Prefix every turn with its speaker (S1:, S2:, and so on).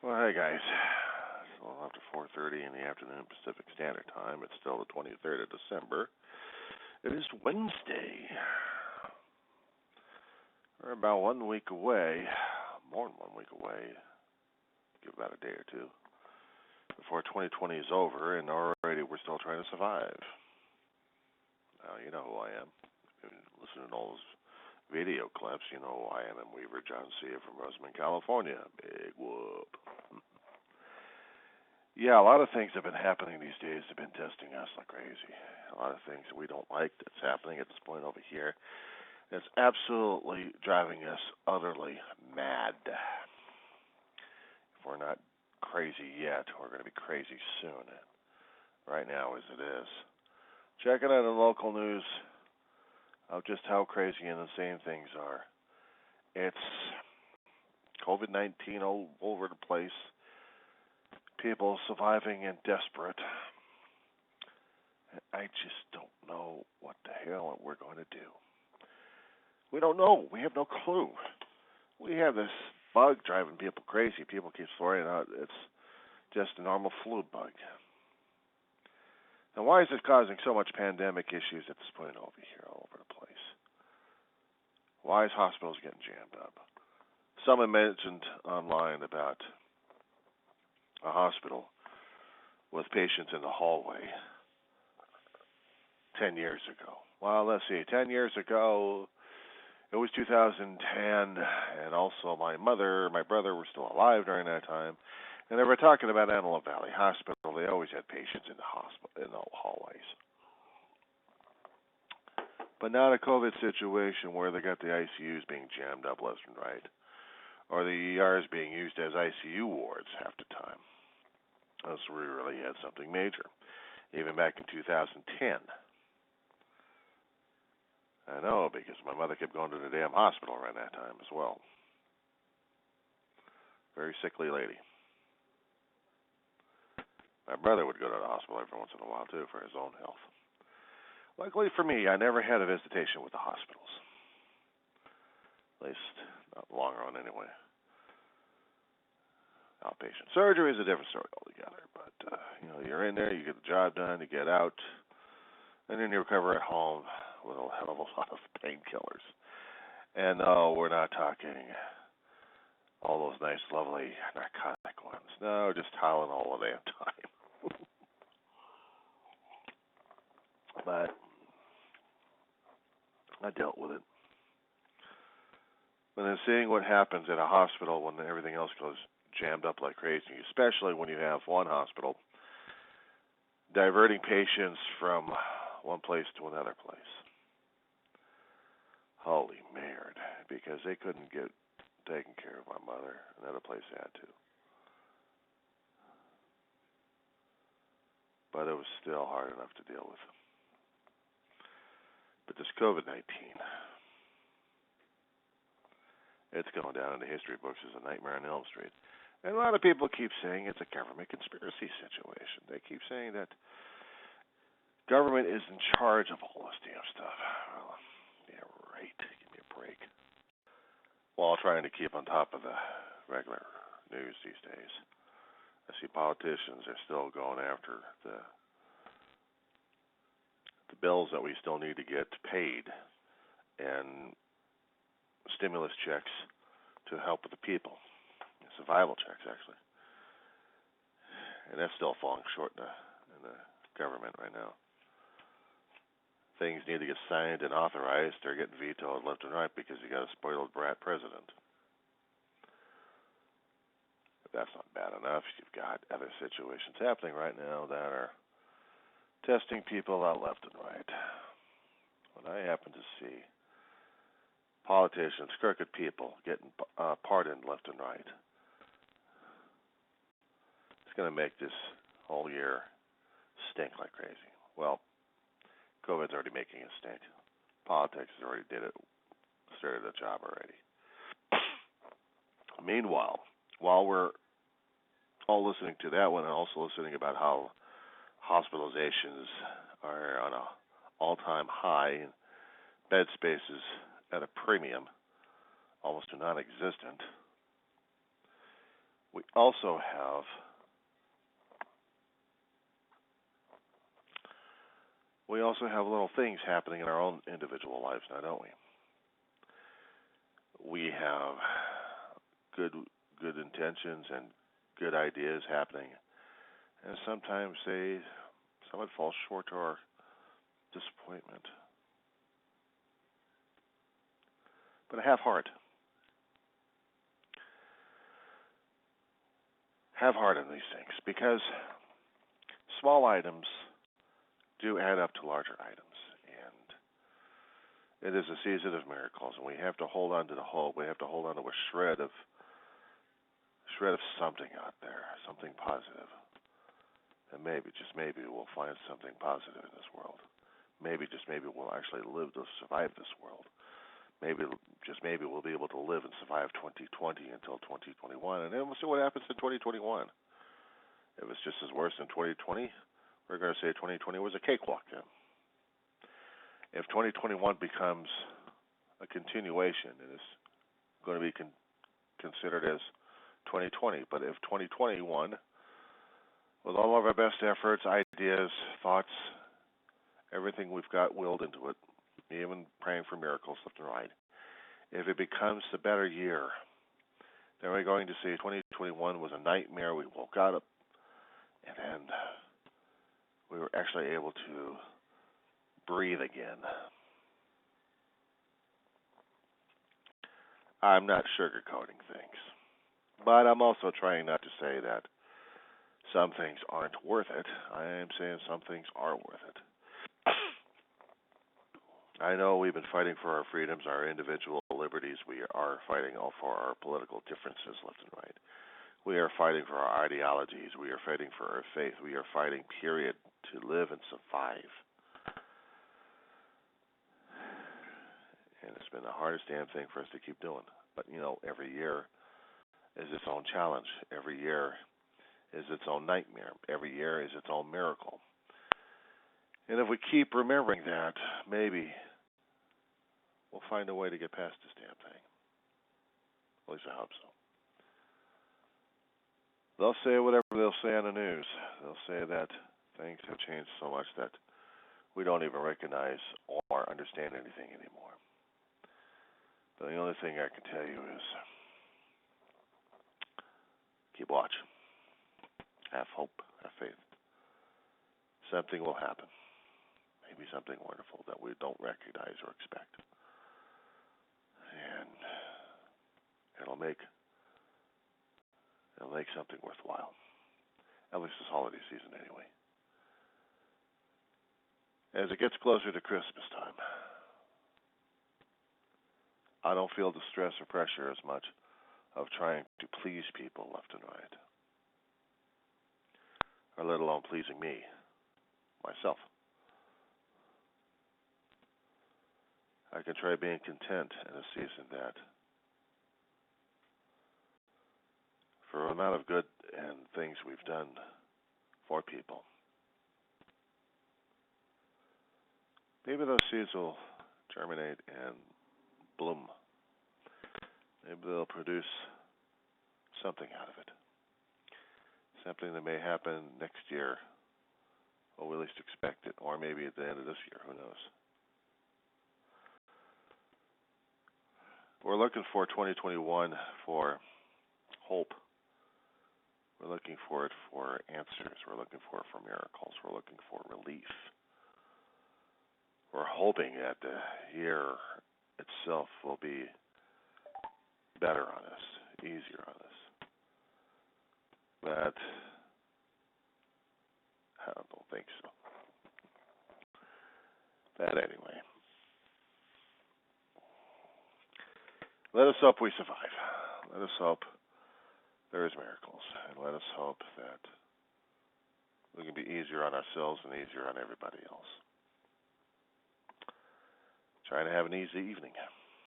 S1: Well, hey guys. It's a little after 4:30 in the afternoon Pacific Standard Time. It's still the 23rd of December. It is Wednesday. We're about 1 week away, more than 1 week away. Give about a day or two before 2020 is over, and already we're still trying to survive. Now you know who I am. If you listen to all those video clips, you know who I am. I'm Weaver John Cia from Rosamond, California. Big whoop. Yeah, a lot of things have been happening these days. They've been testing us like crazy. A lot of things that we don't like that's happening at this point over here. It's absolutely driving us utterly mad. If we're not crazy yet, we're going to be crazy soon. Right now, as it is. Checking out the local news of just how crazy and insane things are. It's COVID-19 all over the place. People surviving and desperate. I just don't know what the hell we're going to do. We don't know. We have no clue. We have this bug driving people crazy. People keep swearing out it's just a normal flu bug. Now, why is it causing so much pandemic issues at this point over here, all over the place? Why is hospitals getting jammed up? Someone mentioned online about a hospital with patients in the hallway 10 years ago. Well, let's see, 10 years ago, it was 2010, and also my brother were still alive during that time, and they were talking about Antelope Valley Hospital. They always had patients in the hospital, in the hallways. But now the COVID situation where they got the ICUs being jammed up left and right, or the ERs being used as ICU wards half the time. That's where we really had something major, even back in 2010. I know, because my mother kept going to the damn hospital around that time as well. Very sickly lady. My brother would go to the hospital every once in a while, too, for his own health. Luckily for me, I never had a visitation with the hospitals. At least, not long run anyway. Outpatient surgery is a different story altogether. But, you're in there, you get the job done, you get out, and then you recover at home with a hell of a lot of painkillers. And no, we're not talking all those nice, lovely narcotic ones. No, just Tylenol all the damn time. But I dealt with it. And then seeing what happens at a hospital when everything else goes jammed up like crazy, especially when you have one hospital diverting patients from one place to another place. Holy Mary, because they couldn't get taken care of my mother. Another place had to. But it was still hard enough to deal with. But this COVID-19, it's going down in the history books as a nightmare on Elm Street. And a lot of people keep saying it's a government conspiracy situation. They keep saying that government is in charge of all this damn stuff. Well, yeah, right. Give me a break. While trying to keep on top of the regular news these days. I see politicians are still going after the bills that we still need to get paid and stimulus checks to help with the people. Survival checks, actually. And that's still falling short in the government right now. Things need to get signed and authorized. They're getting vetoed left and right because you got a spoiled brat president. But that's not bad enough. You've got other situations happening right now that are testing people out left and right. When I happen to see politicians, crooked people, getting pardoned left and right, it's going to make this whole year stink like crazy. Well, COVID's already making it stink. Politics has already started the job already. Meanwhile, while we're all listening to that one and also listening about how hospitalizations are on an all-time high, and bed spaces at a premium, almost to non-existent, we also have little things happening in our own individual lives now, don't we? We have good intentions and good ideas happening, and sometimes some of it falls short to our disappointment. But have heart. Have heart in these things, because small items do add up to larger items, and it is a season of miracles, and we have to hold on to the hope. We have to hold on to a shred of something out there, something positive. And maybe, just maybe, we'll find something positive in this world. Maybe, just maybe, we'll actually live to survive this world. Maybe, just maybe, we'll be able to live and survive 2020 until 2021, and then we'll see what happens in 2021. If it's just as worse than 2020, we're going to say 2020 was a cakewalk then. If 2021 becomes a continuation, it is going to be considered as 2020. But if 2021, with all of our best efforts, ideas, thoughts, everything we've got willed into it, even praying for miracles left and right, if it becomes the better year, then we're going to say 2021 was a nightmare. We woke up, and then we were actually able to breathe again. I'm not sugarcoating things, but I'm also trying not to say that some things aren't worth it. I am saying some things are worth it. I know we've been fighting for our freedoms, our individual liberties. We are fighting all for our political differences left and right. We are fighting for our ideologies. We are fighting for our faith. We are fighting, period, to live and survive. And it's been the hardest damn thing for us to keep doing. But, every year is its own challenge. Every year is its own nightmare. Every year is its own miracle. And if we keep remembering that, maybe we'll find a way to get past this damn thing. At least I hope so. They'll say whatever they'll say on the news. They'll say that things have changed so much that we don't even recognize or understand anything anymore. But the only thing I can tell you is keep watch. Have hope. Have faith. Something will happen. Maybe something wonderful that we don't recognize or expect. And it'll make something worthwhile. At least this holiday season anyway. As it gets closer to Christmas time, I don't feel the stress or pressure as much of trying to please people left and right, or let alone pleasing me, myself. I can try being content in a season that, for the amount of good and things we've done for people, maybe those seeds will germinate and bloom. Maybe they'll produce something out of it. Something that may happen next year, or we at least expect it, or maybe at the end of this year, who knows. We're looking for 2021 for hope. We're looking for it for answers. We're looking for it for miracles. We're looking for relief. We're hoping that the year itself will be better on us, easier on us. But I don't think so. But anyway, let us hope we survive. Let us hope there is miracles, and let us hope that we can be easier on ourselves and easier on everybody else. Trying to have an easy evening.